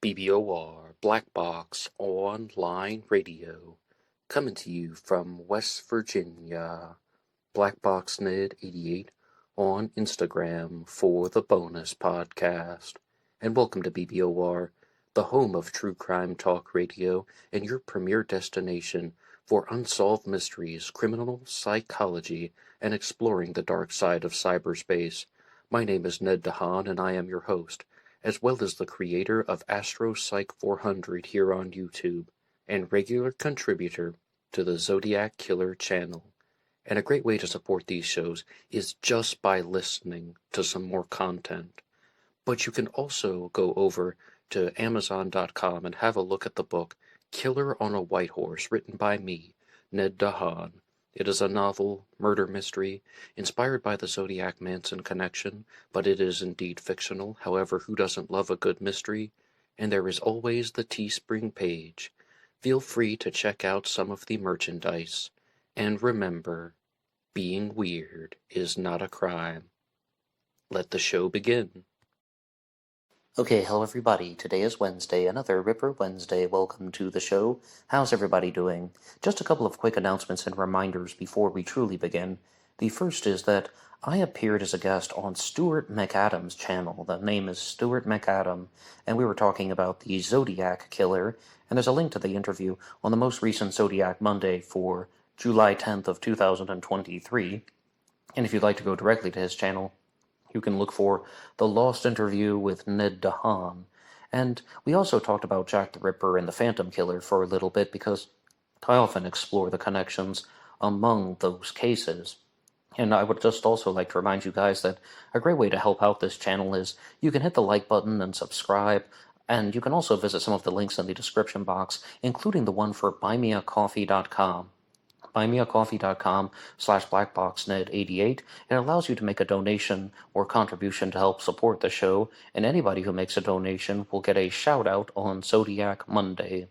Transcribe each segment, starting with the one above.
BBOR Black Box Online Radio, coming to you from West Virginia. BlackBoxNed88 on Instagram for the bonus podcast. And welcome to BBOR, the home of true crime talk radio and your premier destination for unsolved mysteries, criminal psychology, and exploring the dark side of cyberspace. My name is Ned DeHaan, and I am your host, as well as the creator of AstroPsych 400 here on YouTube, and regular contributor to the Zodiac Killer channel. And a great way to support these shows is just by listening to some more content. But you can also go over to Amazon.com and have a look at the book Killer on a White Horse, written by me, Ned DeHaan. It is a novel, murder mystery, inspired by the Zodiac Manson connection, but it is indeed fictional. However, who doesn't love a good mystery? And there is always the TeeSpring page. Feel free to check out some of the merchandise. And remember, being weird is not a crime. Let the show begin. Okay, hello everybody. Today is Wednesday, another Ripper Wednesday. Welcome to the show. How's everybody doing? Just a couple of quick announcements and reminders before we truly begin. The first is that I appeared as a guest on Stuart McAdam's channel. The name is Stuart McAdam, and we were talking about the Zodiac Killer, and there's a link to the interview on the most recent Zodiac Monday for July 10th of 2023. And if you'd like to go directly to his channel, you can look for The Lost Interview with Ned DeHaan. And we also talked about Jack the Ripper and the Phantom Killer for a little bit because I often explore the connections among those cases. And I would just also like to remind you guys that a great way to help out this channel is you can hit the like button and subscribe, and you can also visit some of the links in the description box, including the one for BuyMeACoffee.com. BuyMeACoffee.com/BlackBoxNed88. It allows you to make a donation or contribution to help support the show, and anybody who makes a donation will get a shout-out on Zodiac Monday.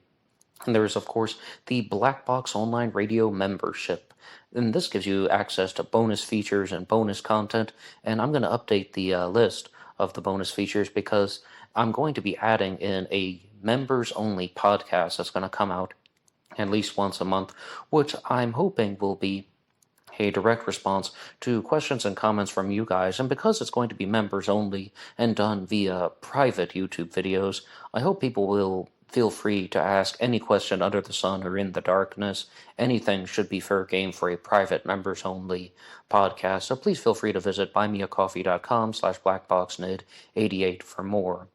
And there is, of course, the Black Box Online Radio membership. And this gives you access to bonus features and bonus content, and I'm going to update the list of the bonus features because I'm going to be adding in a members-only podcast that's going to come out at least once a month, which I'm hoping will be a direct response to questions and comments from you guys. And because it's going to be members only and done via private YouTube videos, I hope people will feel free to ask any question under the sun or in the darkness. Anything should be fair game for a private members only podcast. So please feel free to visit BuyMeACoffee.com/BlackBoxNed88 for more.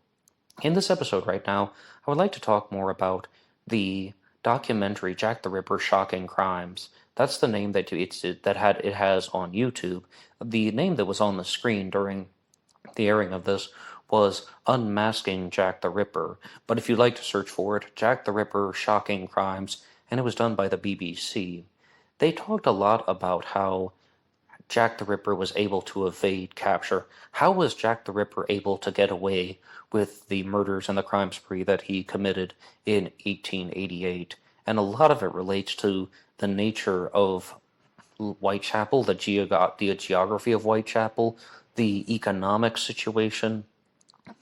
In this episode right now, I would like to talk more about the documentary Jack the Ripper Shocking Crimes. That's the name that it has on YouTube. The name that was on the screen during the airing of this was Unmasking Jack the Ripper. But if you'd like to search for it, Jack the Ripper Shocking Crimes, and it was done by the BBC. They talked a lot about how Jack the Ripper was able to evade capture. How was Jack the Ripper able to get away with the murders and the crime spree that he committed in 1888? And a lot of it relates to the nature of Whitechapel, the geography of Whitechapel, the economic situation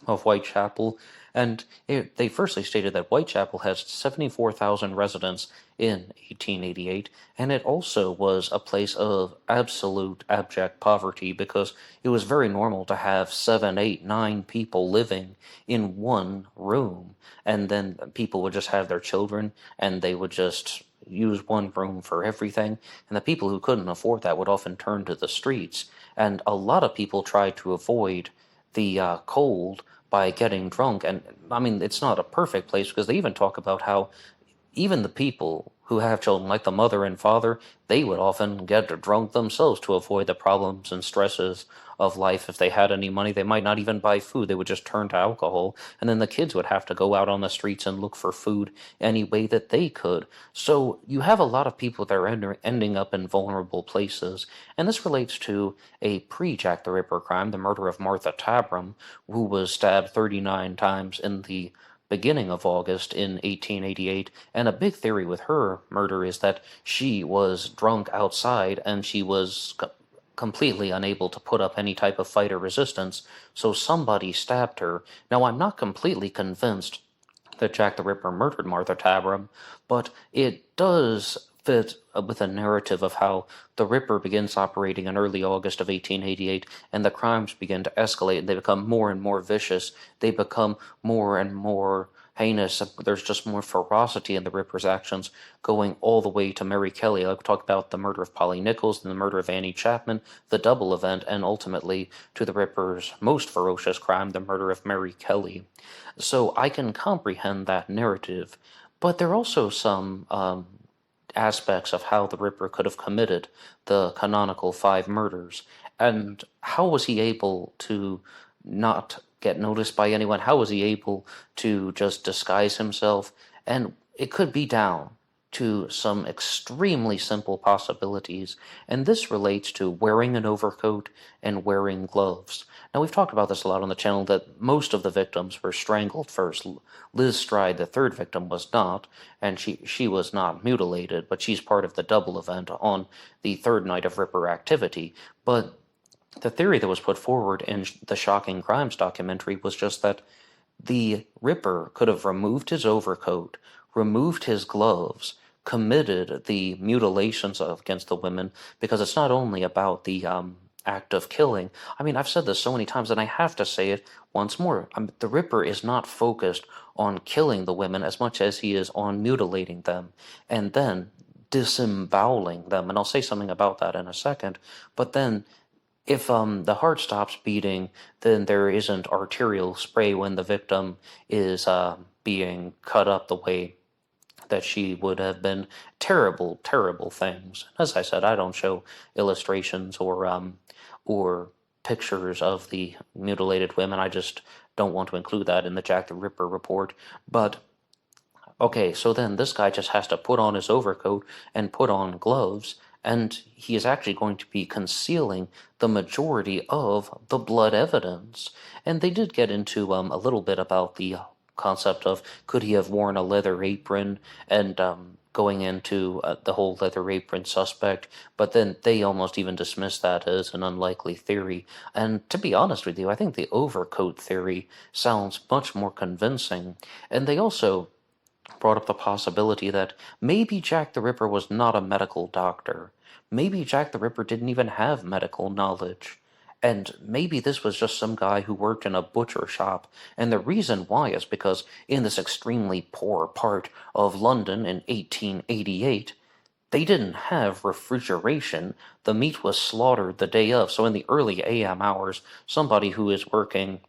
of Whitechapel. And they firstly stated that Whitechapel has 74,000 residents in 1888, and it also was a place of absolute abject poverty because it was very normal to have 7, 8, 9 people living in one room, and then people would just have their children, and they would just use one room for everything, and the people who couldn't afford that would often turn to the streets, and a lot of people tried to avoid the cold by getting drunk. And I mean, it's not a perfect place because they even talk about how even the people who have children, like the mother and father, they would often get drunk themselves to avoid the problems and stresses of life. If they had any money, they might not even buy food. They would just turn to alcohol. And then the kids would have to go out on the streets and look for food any way that they could. So you have a lot of people that are ending up in vulnerable places. And this relates to a pre-Jack the Ripper crime, the murder of Martha Tabram, who was stabbed 39 times in the beginning of August in 1888, and a big theory with her murder is that she was drunk outside and she was completely unable to put up any type of fight or resistance, so somebody stabbed her. Now, I'm not completely convinced that Jack the Ripper murdered Martha Tabram, but it does fit with a narrative of how the Ripper begins operating in early August of 1888, and the crimes begin to escalate, and they become more and more vicious. They become more and more heinous. There's just more ferocity in the Ripper's actions, going all the way to Mary Kelly. I've talked about the murder of Polly Nichols and the murder of Annie Chapman, the double event, and ultimately to the Ripper's most ferocious crime, the murder of Mary Kelly. So I can comprehend that narrative, but there are also some aspects of how the Ripper could have committed the canonical 5 murders. And how was he able to not get noticed by anyone? How was he able to just disguise himself? And it could be down to some extremely simple possibilities, and this relates to wearing an overcoat and wearing gloves. Now, we've talked about this a lot on the channel, that most of the victims were strangled first. Liz Stride, the third victim, was not, and she was not mutilated, but she's part of the double event on the third night of Ripper activity. But the theory that was put forward in the Shocking Crimes documentary was just that the Ripper could have removed his overcoat, removed his gloves, committed the mutilations against the women, because it's not only about the act of killing. I mean, I've said this so many times, and I have to say it once more. The Ripper is not focused on killing the women as much as he is on mutilating them and then disemboweling them. And I'll say something about that in a second. But then if the heart stops beating, then there isn't arterial spray when the victim is being cut up the way that she would have been. Terrible, terrible things. As I said, I don't show illustrations or pictures of the mutilated women. I just don't want to include that in the Jack the Ripper report. But okay, so then this guy just has to put on his overcoat and put on gloves, and he is actually going to be concealing the majority of the blood evidence. And they did get into a little bit about the concept of, could he have worn a leather apron, and going into the whole leather apron suspect, but then they almost even dismissed that as an unlikely theory. And to be honest with you, I think the overcoat theory sounds much more convincing. And they also brought up the possibility that maybe Jack the Ripper was not a medical doctor. Maybe Jack the Ripper didn't even have medical knowledge. And maybe this was just some guy who worked in a butcher shop. And the reason why is because in this extremely poor part of London in 1888, they didn't have refrigeration. The meat was slaughtered the day of. So in the early AM hours, somebody who is working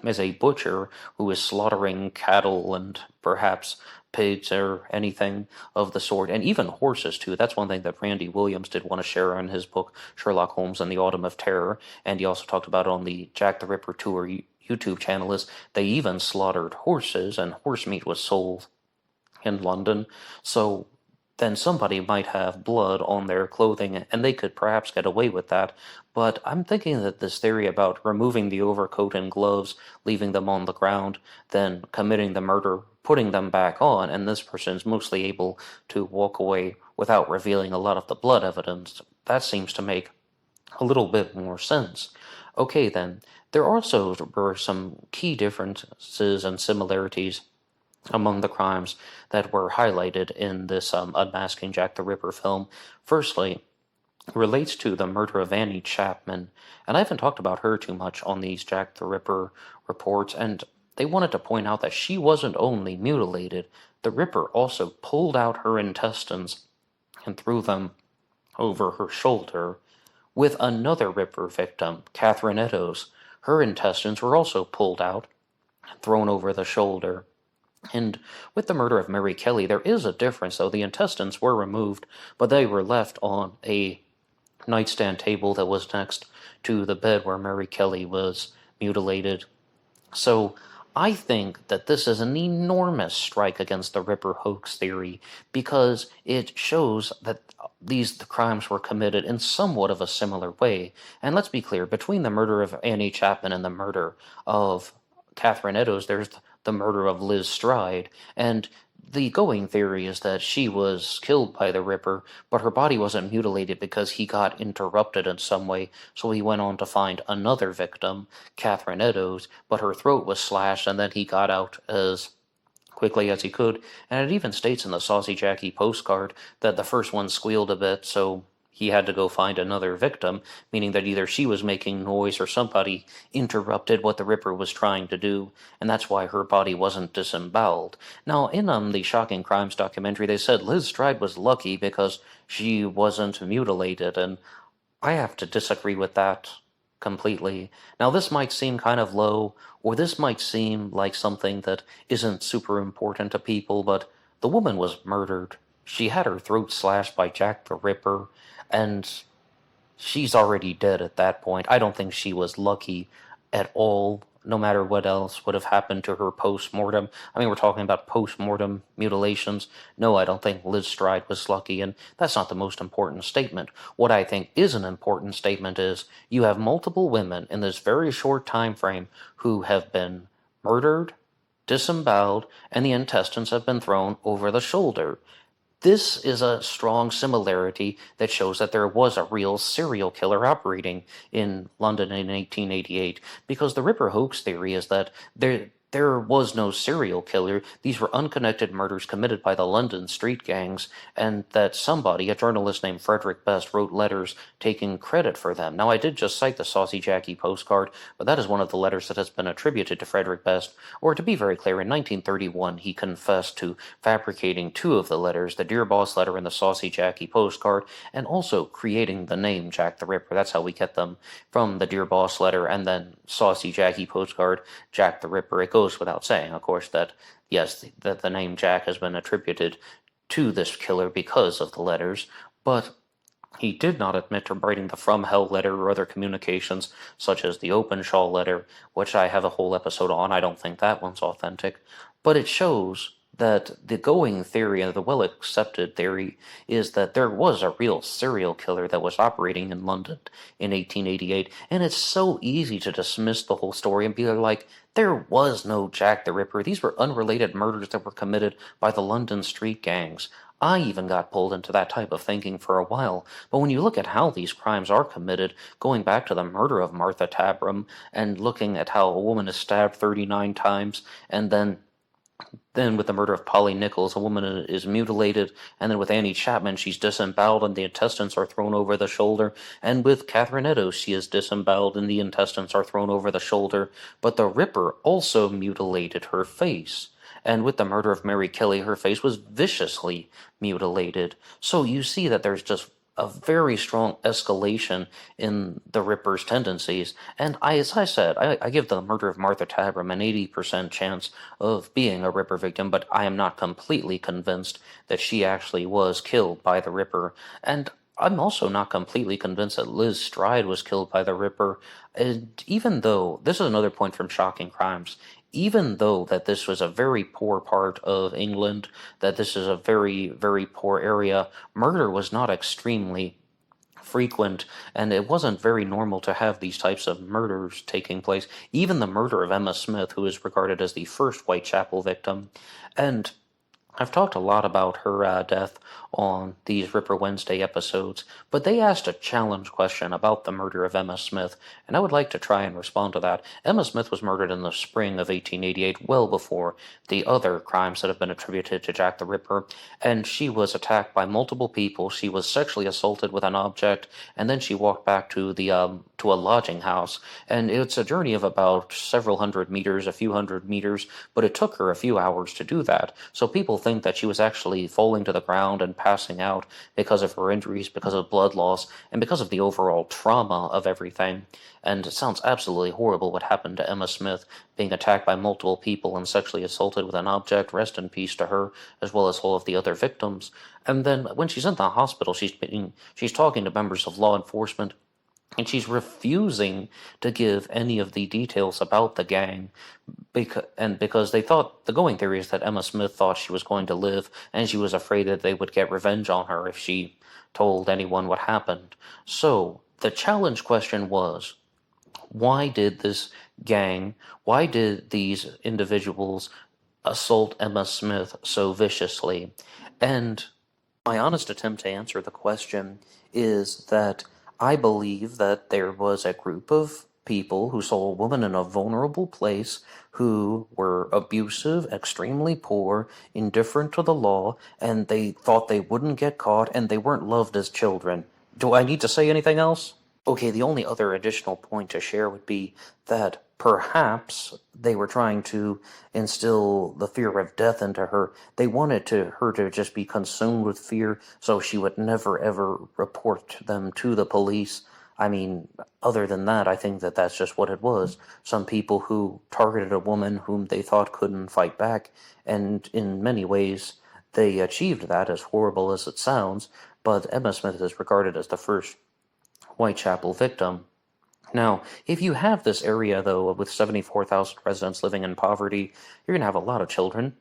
as a butcher, who is slaughtering cattle and perhaps pigs or anything of the sort, and even horses too. That's one thing that Randy Williams did want to share in his book Sherlock Holmes and the Autumn of Terror, and he also talked about it on the Jack the Ripper Tour YouTube channel, is they even slaughtered horses, and horse meat was sold in London. So then somebody might have blood on their clothing, and they could perhaps get away with that. But I'm thinking that this theory about removing the overcoat and gloves, leaving them on the ground, then committing the murder, putting them back on, and this person's mostly able to walk away without revealing a lot of the blood evidence, that seems to make a little bit more sense. Okay then, there also were some key differences and similarities among the crimes that were highlighted in this Unmasking Jack the Ripper film. Firstly, it relates to the murder of Annie Chapman, and I haven't talked about her too much on these Jack the Ripper reports, and they wanted to point out that she wasn't only mutilated, the Ripper also pulled out her intestines and threw them over her shoulder. With another Ripper victim, Catherine Eddowes, her intestines were also pulled out and thrown over the shoulder. And with the murder of Mary Kelly, there is a difference, though. The intestines were removed, but they were left on a nightstand table that was next to the bed where Mary Kelly was mutilated. So I think that this is an enormous strike against the Ripper hoax theory, because it shows that the crimes were committed in somewhat of a similar way. And let's be clear, between the murder of Annie Chapman and the murder of Catherine Eddowes, there's the murder of Liz Stride, and the going theory is that she was killed by the Ripper, but her body wasn't mutilated because he got interrupted in some way, so he went on to find another victim, Catherine Eddowes, but her throat was slashed, and then he got out as quickly as he could, and it even states in the Saucy Jackie postcard that the first one squealed a bit, so he had to go find another victim, meaning that either she was making noise or somebody interrupted what the Ripper was trying to do, and that's why her body wasn't disemboweled. Now, in the Shocking Crimes documentary, they said Liz Stride was lucky because she wasn't mutilated, and I have to disagree with that completely. Now, this might seem kind of low, or this might seem like something that isn't super important to people, but the woman was murdered. She had her throat slashed by Jack the Ripper, and she's already dead at that point. I don't think she was lucky at all, no matter what else would have happened to her post-mortem. I mean, we're talking about post-mortem mutilations. No, I don't think Liz Stride was lucky, and that's not the most important statement. What I think is an important statement is you have multiple women in this very short time frame who have been murdered, disemboweled, and the intestines have been thrown over the shoulder. This is a strong similarity that shows that there was a real serial killer operating in London in 1888, because the Ripper hoax theory is that there was no serial killer. These were unconnected murders committed by the London street gangs, and that somebody, a journalist named Frederick Best, wrote letters taking credit for them. Now, I did just cite the Saucy Jackie postcard, but that is one of the letters that has been attributed to Frederick Best, or to be very clear, in 1931 he confessed to fabricating two of the letters, the Dear Boss letter and the Saucy Jackie postcard, and also creating the name Jack the Ripper. That's how we get them from the Dear Boss letter and then Saucy Jackie postcard, Jack the Ripper. It goes without saying, of course, that yes, that the name Jack has been attributed to this killer because of the letters, but he did not admit to writing the From Hell letter or other communications, such as the Openshaw letter, which I have a whole episode on. I don't think that one's authentic, but it shows that the going theory and the well-accepted theory is that there was a real serial killer that was operating in London in 1888, and it's so easy to dismiss the whole story and be like, there was no Jack the Ripper. These were unrelated murders that were committed by the London street gangs. I even got pulled into that type of thinking for a while, but when you look at how these crimes are committed, going back to the murder of Martha Tabram, and looking at how a woman is stabbed 39 times, and then with the murder of Polly Nichols, a woman is mutilated, and then with Annie Chapman, she's disemboweled and the intestines are thrown over the shoulder, and with Catherine Eddowes, she is disemboweled and the intestines are thrown over the shoulder, but the Ripper also mutilated her face. And with the murder of Mary Kelly, her face was viciously mutilated. So you see that there's just a very strong escalation in the Ripper's tendencies. And as I said, I give the murder of Martha Tabram an 80% chance of being a Ripper victim, but I am not completely convinced that she actually was killed by the Ripper. And I'm also not completely convinced that Liz Stride was killed by the Ripper. And even though, this is another point from Shocking Crimes, even though that this was a very poor part of England, that this is a very, very poor area, murder was not extremely frequent, and it wasn't very normal to have these types of murders taking place. Even the murder of Emma Smith, who is regarded as the first Whitechapel victim, and I've talked a lot about her death on these Ripper Wednesday episodes, but they asked a challenge question about the murder of Emma Smith, and I would like to try and respond to that. Emma Smith was murdered in the spring of 1888, well before the other crimes that have been attributed to Jack the Ripper, and she was attacked by multiple people. She was sexually assaulted with an object, and then she walked back to to a lodging house, and it's a journey of about several hundred meters, a few hundred meters, but it took her a few hours to do that. So people think that she was actually falling to the ground and passing out because of her injuries, because of blood loss, and because of the overall trauma of everything. And it sounds absolutely horrible what happened to Emma Smith, being attacked by multiple people and sexually assaulted with an object. Rest in peace to her, as well as all of the other victims. And then when she's in the hospital, she's talking to members of law enforcement, and she's refusing to give any of the details about the gang, because they thought, the going theory is that Emma Smith thought she was going to live, and she was afraid that they would get revenge on her if she told anyone what happened. So the challenge question was, why did this gang, why did these individuals assault Emma Smith so viciously? And my honest attempt to answer the question is that I believe that there was a group of people who saw a woman in a vulnerable place, who were abusive, extremely poor, indifferent to the law, and they thought they wouldn't get caught, and they weren't loved as children. Do I need to say anything else? Okay, the only other additional point to share would be that perhaps they were trying to instill the fear of death into her. They wanted her to just be consumed with fear so she would never ever report them to the police. I mean, other than that, I think that that's just what it was. Some people who targeted a woman whom they thought couldn't fight back, and in many ways they achieved that, as horrible as it sounds, but Emma Smith is regarded as the first Whitechapel victim. Now, if you have this area, though, with 74,000 residents living in poverty, you're going to have a lot of children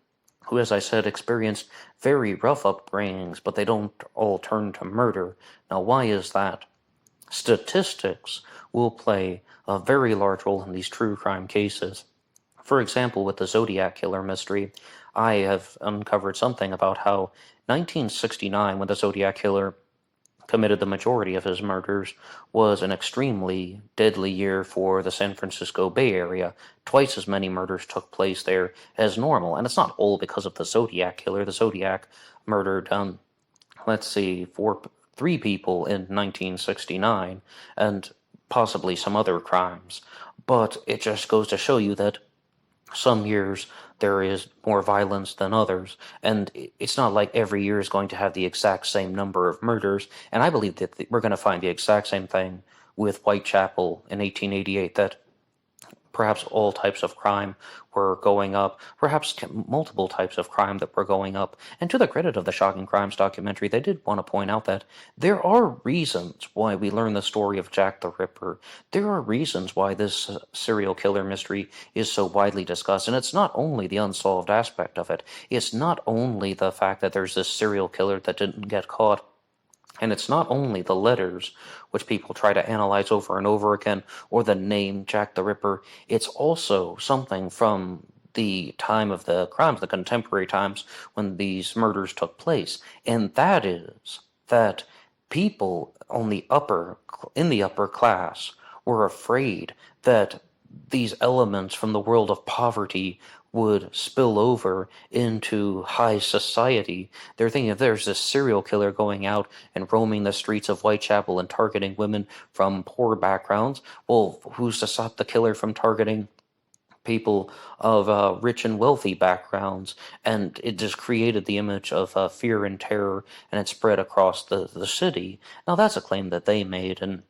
who, as I said, experienced very rough upbringings, but they don't all turn to murder. Now, why is that? Statistics will play a very large role in these true crime cases. For example, with the Zodiac Killer mystery, I have uncovered something about how 1969, when the Zodiac Killer committed the majority of his murders, was an extremely deadly year for the San Francisco Bay Area. Twice as many murders took place there as normal, and it's not all because of the Zodiac Killer. The Zodiac murdered, three people in 1969, and possibly some other crimes. But it just goes to show you that some years there is more violence than others, and it's not like every year is going to have the exact same number of murders, and I believe that we're going to find the exact same thing with Whitechapel in 1888, that perhaps all types of crime were going up, perhaps multiple types of crime that were going up. And to the credit of the Shocking Crimes documentary, they did want to point out that there are reasons why we learn the story of Jack the Ripper. There are reasons why this serial killer mystery is so widely discussed, and it's not only the unsolved aspect of it. It's not only the fact that there's this serial killer that didn't get caught. And it's not only the letters, which people try to analyze over and over again, or the name Jack the Ripper. It's also something from the time of the crimes, the contemporary times when these murders took place. And that is that people in the upper class were afraid that these elements from the world of poverty would spill over into high society. They're thinking, if there's this serial killer going out and roaming the streets of Whitechapel and targeting women from poor backgrounds, well, who's to stop the killer from targeting people of rich and wealthy backgrounds? And it just created the image of fear and terror, and it spread across the city. Now, that's a claim that they made, and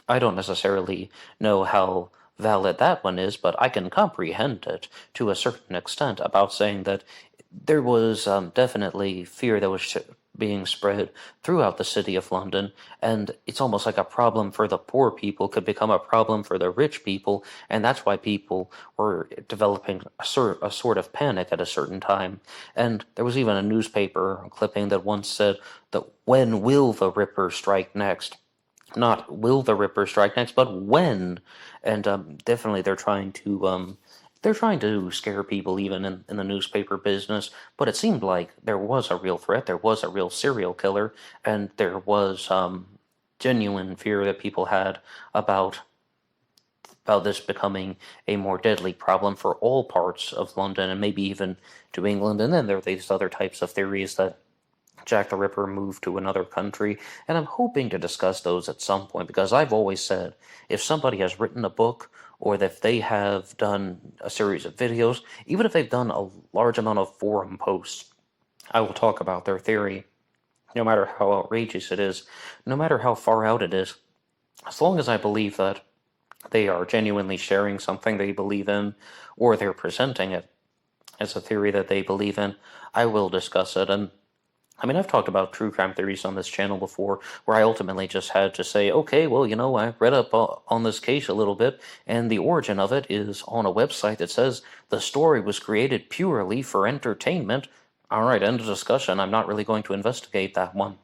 I don't necessarily know how valid that one is, but I can comprehend it to a certain extent about saying that there was definitely fear that was being spread throughout the city of London, and it's almost like a problem for the poor people could become a problem for the rich people, and that's why people were developing a sort of panic at a certain time. And there was even a newspaper clipping that once said that, when will the Ripper strike next? Not will the Ripper strike next, but when. And definitely they're trying to scare people even in the newspaper business. But it seemed like there was a real threat, there was a real serial killer, and there was genuine fear that people had about this becoming a more deadly problem for all parts of London and maybe even to England. And then there are these other types of theories that Jack the Ripper moved to another country, and I'm hoping to discuss those at some point, because I've always said, if somebody has written a book, or if they have done a series of videos, even if they've done a large amount of forum posts, I will talk about their theory, no matter how outrageous it is, no matter how far out it is, as long as I believe that they are genuinely sharing something they believe in, or they're presenting it as a theory that they believe in, I will discuss it. And I mean, I've talked about true crime theories on this channel before, where I ultimately just had to say, okay, well, I read up on this case a little bit, and the origin of it is on a website that says the story was created purely for entertainment. All right, end of discussion. I'm not really going to investigate that one.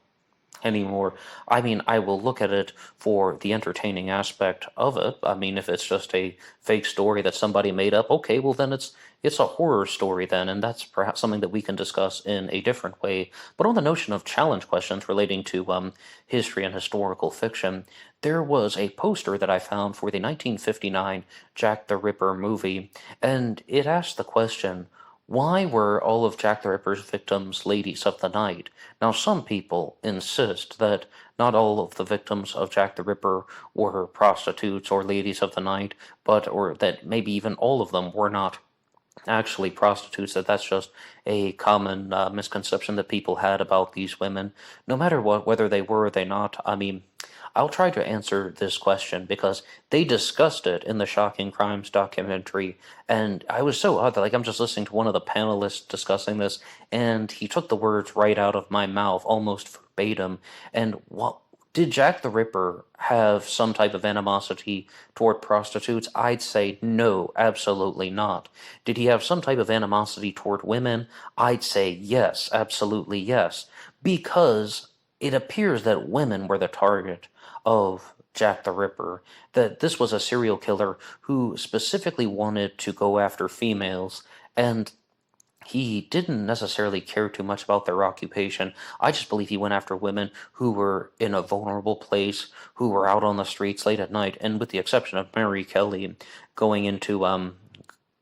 anymore. I mean, I will look at it for the entertaining aspect of it. I mean, if it's just a fake story that somebody made up, okay, well then it's a horror story then, and that's perhaps something that we can discuss in a different way. But on the notion of challenge questions relating to history and historical fiction, there was a poster that I found for the 1959 Jack the Ripper movie, and it asked the question, why were all of Jack the Ripper's victims ladies of the night? Now, some people insist that not all of the victims of Jack the Ripper were prostitutes or ladies of the night, or that maybe even all of them were not actually prostitutes, that's just a common misconception that people had about these women. No matter what, whether they were or they not, I mean, I'll try to answer this question because they discussed it in the Shocking Crimes documentary, and I was so odd that I'm just listening to one of the panelists discussing this, and he took the words right out of my mouth, almost verbatim. And what did Jack the Ripper have some type of animosity toward prostitutes? I'd say no, absolutely not. Did he have some type of animosity toward women? I'd say yes, absolutely yes, because it appears that women were the target of Jack the Ripper, that this was a serial killer who specifically wanted to go after females, and he didn't necessarily care too much about their occupation. I just believe he went after women who were in a vulnerable place, who were out on the streets late at night, and with the exception of Mary Kelly going into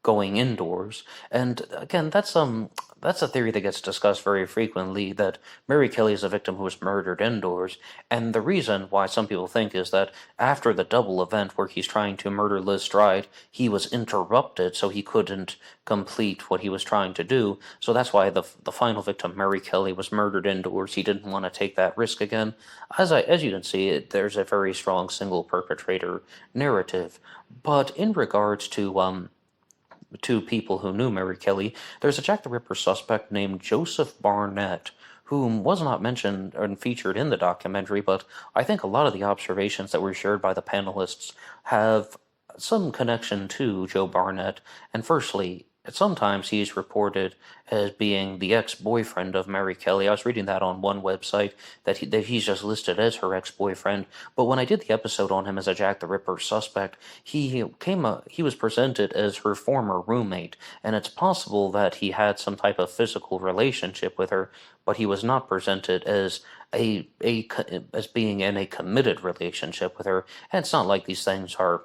going indoors. And again, that's a theory that gets discussed very frequently, that Mary Kelly is a victim who was murdered indoors. And the reason why some people think is that after the double event where he's trying to murder Liz Stride, he was interrupted, so he couldn't complete what he was trying to do. So that's why the final victim, Mary Kelly, was murdered indoors. He didn't want to take that risk again. As you can see, there's a very strong single perpetrator narrative. But in regards to people who knew Mary Kelly, there's a Jack the Ripper suspect named Joseph Barnett, whom was not mentioned and featured in the documentary, but I think a lot of the observations that were shared by the panelists have some connection to Joe Barnett. And firstly, sometimes he's reported as being the ex-boyfriend of Mary Kelly. I was reading that on one website that he's just listed as her ex-boyfriend. But when I did the episode on him as a Jack the Ripper suspect, he was presented as her former roommate, and it's possible that he had some type of physical relationship with her, but he was not presented as as being in a committed relationship with her. And it's not like these things are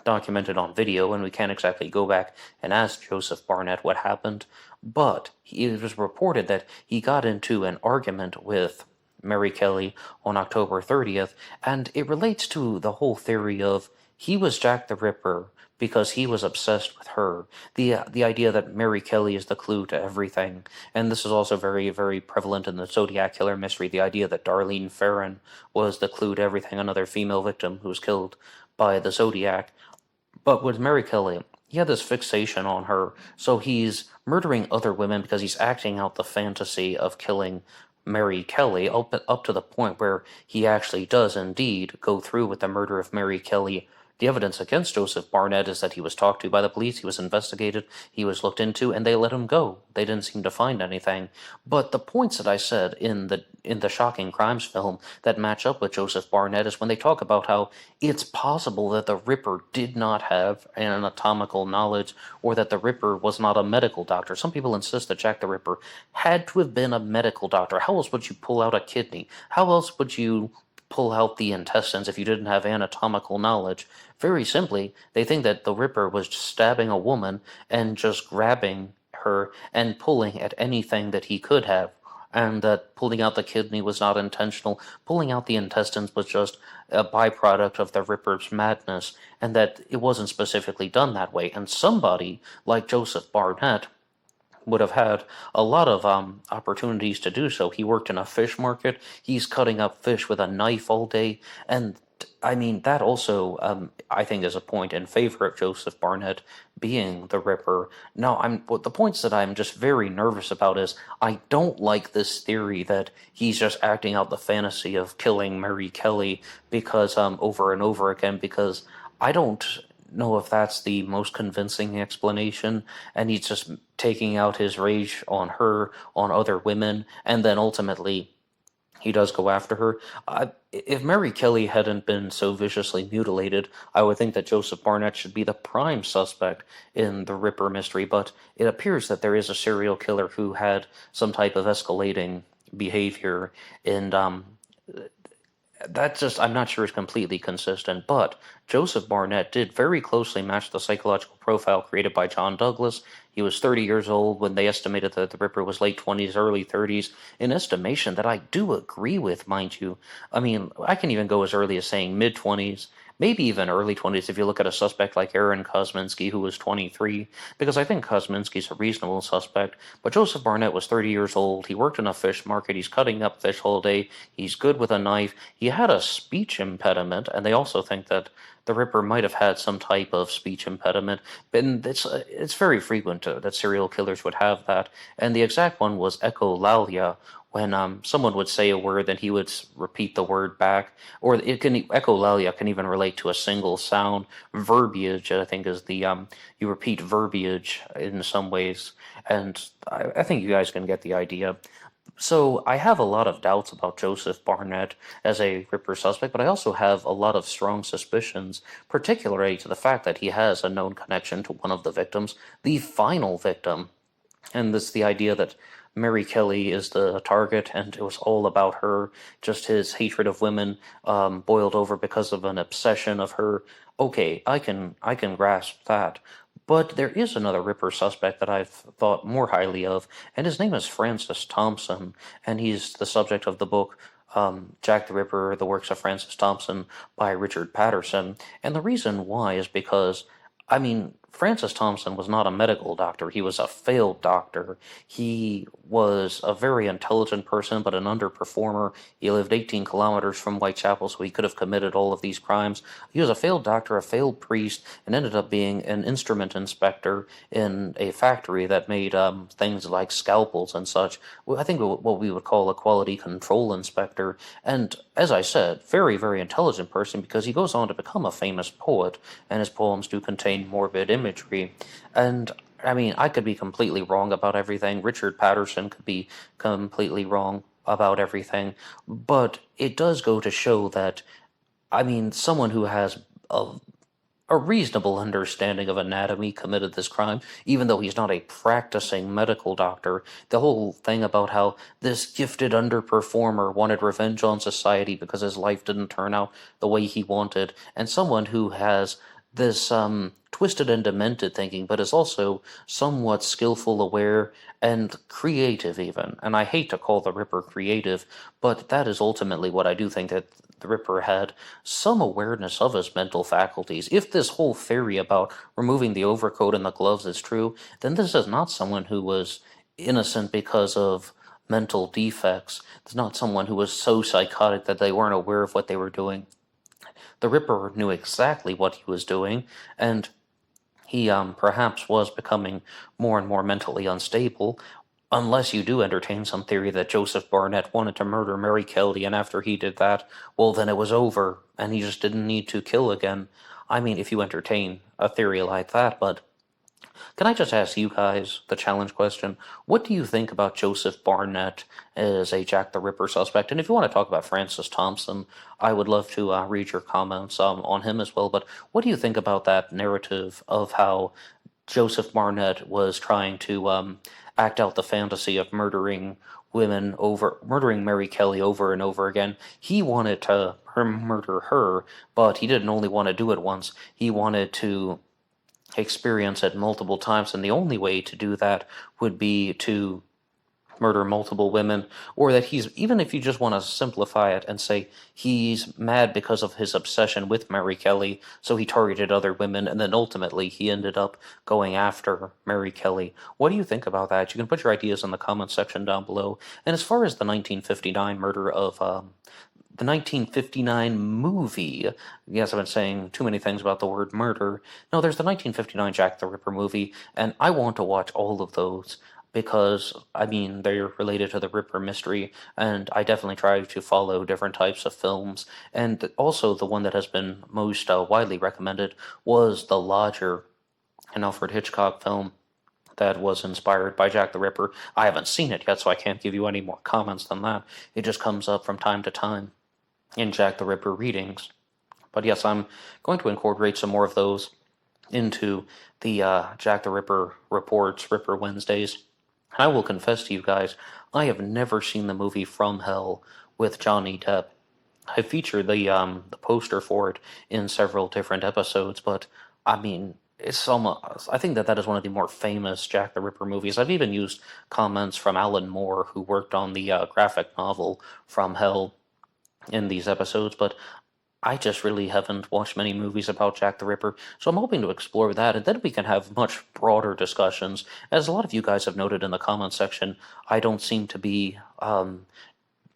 documented on video, and we can't exactly go back and ask Joseph Barnett what happened, but it was reported that he got into an argument with Mary Kelly on October 30th, and it relates to the whole theory of he was Jack the Ripper because he was obsessed with her. The idea that Mary Kelly is the clue to everything, and this is also very, very prevalent in the Zodiac Killer mystery, the idea that Darlene Ferrin was the clue to everything, another female victim who was killed by the Zodiac. But with Mary Kelly, he had this fixation on her, so he's murdering other women because he's acting out the fantasy of killing Mary Kelly up to the point where he actually does indeed go through with the murder of Mary Kelly. The evidence against Joseph Barnett is that he was talked to by the police, he was investigated, he was looked into, and they let him go. They didn't seem to find anything. But the points that I said in the Shocking Crimes film that match up with Joseph Barnett is when they talk about how it's possible that the Ripper did not have an anatomical knowledge, or that the Ripper was not a medical doctor. Some people insist that Jack the Ripper had to have been a medical doctor. How else would you pull out a kidney? How else would you pull out the intestines if you didn't have anatomical knowledge? Very simply, they think that the Ripper was just stabbing a woman and just grabbing her and pulling at anything that he could have, and that pulling out the kidney was not intentional. Pulling out the intestines was just a byproduct of the Ripper's madness, and that it wasn't specifically done that way. And somebody like Joseph Barnett would have had a lot of opportunities to do so. He worked in a fish market. He's cutting up fish with a knife all day. And I mean, that also, I think, is a point in favor of Joseph Barnett being the Ripper. Now, the points that I'm just very nervous about is I don't like this theory that he's just acting out the fantasy of killing Mary Kelly because over and over again, because I don't know if that's the most convincing explanation, and he's just taking out his rage on her, on other women, and then ultimately he does go after her. If Mary Kelly hadn't been so viciously mutilated, I would think that Joseph Barnett should be the prime suspect in the Ripper mystery, but it appears that there is a serial killer who had some type of escalating behavior, and that just, I'm not sure is completely consistent, but Joseph Barnett did very closely match the psychological profile created by John Douglas. He was 30 years old when they estimated that the Ripper was late 20s, early 30s, an estimation that I do agree with, mind you. I mean, I can even go as early as saying mid 20s, maybe even early 20s if you look at a suspect like Aaron Kosminski, who was 23, because I think Kosminski's a reasonable suspect. But Joseph Barnett was 30 years old. He worked in a fish market. He's cutting up fish all day. He's good with a knife. He had a speech impediment, and they also think that the Ripper might have had some type of speech impediment. And it's very frequent that serial killers would have that. And the exact one was echolalia, when someone would say a word, then he would repeat the word back. Or echolalia can even relate to a single sound. Verbiage, I think, is the you repeat verbiage in some ways, and I think you guys can get the idea. So I have a lot of doubts about Joseph Barnett as a Ripper suspect, but I also have a lot of strong suspicions, particularly to the fact that he has a known connection to one of the victims, the final victim. And this the idea that Mary Kelly is the target, and it was all about her, just his hatred of women, boiled over because of an obsession of her. Okay, I can grasp that. But there is another Ripper suspect that I've thought more highly of, and his name is Francis Thompson, and he's the subject of the book Jack the Ripper, The Works of Francis Thompson by Richard Patterson. And the reason why is because, I mean, Francis Thompson was not a medical doctor. He was a failed doctor. He was a very intelligent person, but an underperformer. He lived 18 kilometers from Whitechapel, so he could have committed all of these crimes. He was a failed doctor, a failed priest, and ended up being an instrument inspector in a factory that made things like scalpels and such. I think what we would call a quality control inspector. And as I said, very, very intelligent person, because he goes on to become a famous poet, and his poems do contain morbid imagery. And I mean, I could be completely wrong about everything. Richard Patterson could be completely wrong about everything. But it does go to show that, I mean, someone who has a reasonable understanding of anatomy committed this crime, even though he's not a practicing medical doctor. The whole thing about how this gifted underperformer wanted revenge on society because his life didn't turn out the way he wanted, and someone who has this twisted and demented thinking, but is also somewhat skillful, aware, and creative even. And I hate to call the Ripper creative, but that is ultimately what I do think, that the Ripper had some awareness of his mental faculties. If this whole theory about removing the overcoat and the gloves is true, then this is not someone who was innocent because of mental defects. It's not someone who was so psychotic that they weren't aware of what they were doing. The Ripper knew exactly what he was doing, and he perhaps was becoming more and more mentally unstable, unless you do entertain some theory that Joseph Barnett wanted to murder Mary Kelly, and after he did that, well, then it was over, and he just didn't need to kill again. I mean, if you entertain a theory like that, but can I just ask you guys the challenge question? What do you think about Joseph Barnett as a Jack the Ripper suspect? And if you want to talk about Francis Thompson, I would love to read your comments on him as well. But what do you think about that narrative of how Joseph Barnett was trying to act out the fantasy of murdering Mary Kelly over and over again? He wanted to murder her, but he didn't only want to do it once. He wanted to experience it multiple times, and the only way to do that would be to murder multiple women, or that he's, even if you just want to simplify it and say he's mad because of his obsession with Mary Kelly, so he targeted other women, and then ultimately he ended up going after Mary Kelly. What do you think about that? You can put your ideas in the comments section down below. And as far as the 1959 murder of the 1959 movie. Yes, I've been saying too many things about the word murder. No, there's the 1959 Jack the Ripper movie, and I want to watch all of those because, I mean, they're related to the Ripper mystery, and I definitely try to follow different types of films. And also, the one that has been most widely recommended was The Lodger, an Alfred Hitchcock film. that was inspired by Jack the Ripper. I haven't seen it yet, so I can't give you any more comments than that. It just comes up from time to time in Jack the Ripper readings. But yes, I'm going to incorporate some more of those into the Jack the Ripper reports, Ripper Wednesdays. And I will confess to you guys, I have never seen the movie From Hell with Johnny Depp. I featured the poster for it in several different episodes, but I mean, it's almost, I think that is one of the more famous Jack the Ripper movies. I've even used comments from Alan Moore, who worked on the graphic novel From Hell, in these episodes, but I just really haven't watched many movies about Jack the Ripper, so I'm hoping to explore that, and then we can have much broader discussions. As a lot of you guys have noted in the comments section, I don't seem to be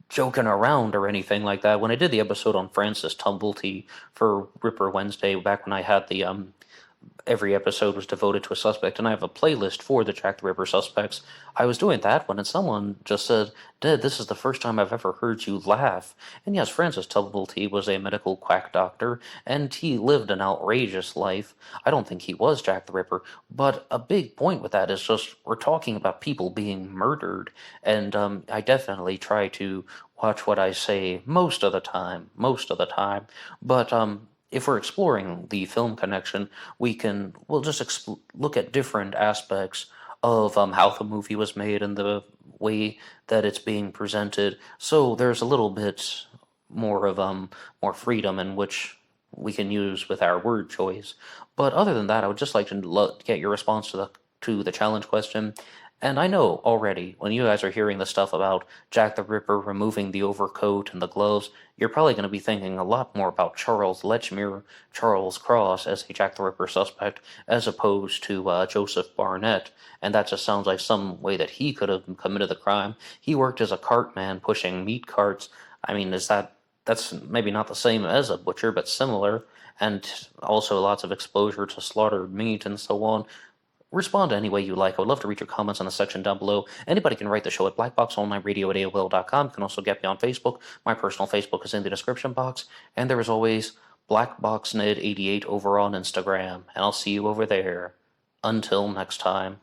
joking around or anything like that. When I did the episode on Francis Tumblety for Ripper Wednesday, back when I had the every episode was devoted to a suspect, and I have a playlist for the Jack the Ripper suspects. I was doing that when someone just said, "Dad, this is the first time I've ever heard you laugh." And yes, Francis Tumblety was a medical quack doctor, and he lived an outrageous life. I don't think he was Jack the Ripper, but a big point with that is just we're talking about people being murdered, and I definitely try to watch what I say most of the time, but if we're exploring the film connection, we'll just look at different aspects of how the movie was made and the way that it's being presented. So there's a little bit more of more freedom in which we can use with our word choice. But other than that, I would just like to get your response to the challenge question. And I know already, when you guys are hearing the stuff about Jack the Ripper removing the overcoat and the gloves, you're probably going to be thinking a lot more about Charles Lechmere, Charles Cross, as a Jack the Ripper suspect, as opposed to Joseph Barnett. And that just sounds like some way that he could have committed the crime. He worked as a cartman pushing meat carts. I mean, that's maybe not the same as a butcher, but similar. And also lots of exposure to slaughtered meat and so on. Respond any way you like. I would love to read your comments in the section down below. Anybody can write the show at BlackBoxOnlineRadio at AOL.com. You can also get me on Facebook. My personal Facebook is in the description box. And there is always BlackBoxNed88 over on Instagram. And I'll see you over there. Until next time.